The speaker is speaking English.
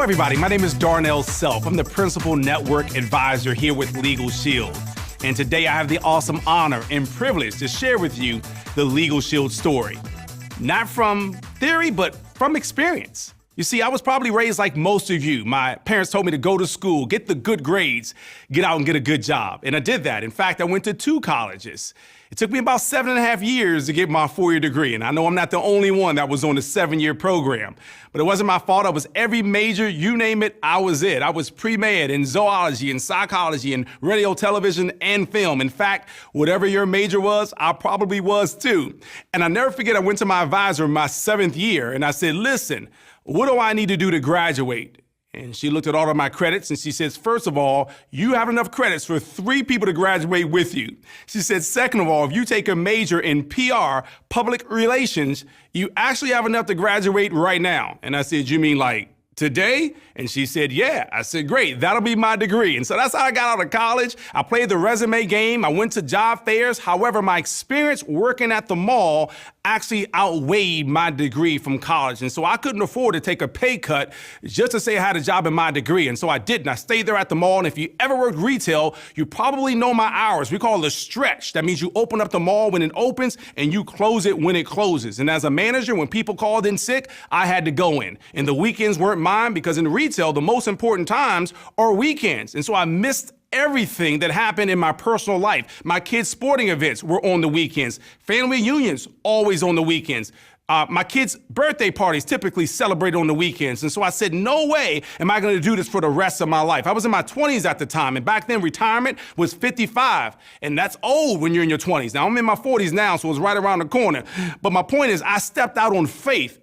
everybody. My name is Darnell Self. I'm the Principal Network Advisor here with Legal Shield. And today I have the awesome honor and privilege to share with you the Legal Shield story. Not from theory, but from experience. You see, I was probably raised like most of you. My parents told me to go to school, get the good grades, get out and get a good job. And I did that. In fact, I went to 2 colleges. It took me about 7.5 years to get my 4-year degree. And I know I'm not the only one that was on the 7-year program. But it wasn't my fault. I was every major, you name it, I was it. I was pre-med in zoology and psychology and radio, television, and film. In fact, whatever your major was, I probably was too. And I never forget, I went to my advisor in my 7th year and I said, listen, what do I need to do to graduate? And she looked at all of my credits and she says, first of all, you have enough credits for 3 people to graduate with you. She said, second of all, if you take a major in PR, public relations, you actually have enough to graduate right now. And I said, you mean like today? And she said, yeah. I said, great, that'll be my degree. And so that's how I got out of college. I played the resume game. I went to job fairs. However, my experience working at the mall actually outweighed my degree from college. And so I couldn't afford to take a pay cut just to say I had a job in my degree. And so I didn't. I stayed there at the mall. And if you ever worked retail, you probably know my hours. We call it a stretch. That means you open up the mall when it opens and you close it when it closes. And as a manager, when people called in sick, I had to go in. And the weekends weren't mine because in retail, the most important times are weekends. And so I missed everything that happened in my personal life. My kids' sporting events were on the weekends. Family reunions, always on the weekends. My kids' birthday parties typically celebrated on the weekends. And so I said, no way am I going to do this for the rest of my life. I was in my 20s at the time. And back then, retirement was 55. And that's old when you're in your 20s. Now, I'm in my 40s now, so it's right around the corner. But my point is, I stepped out on faith.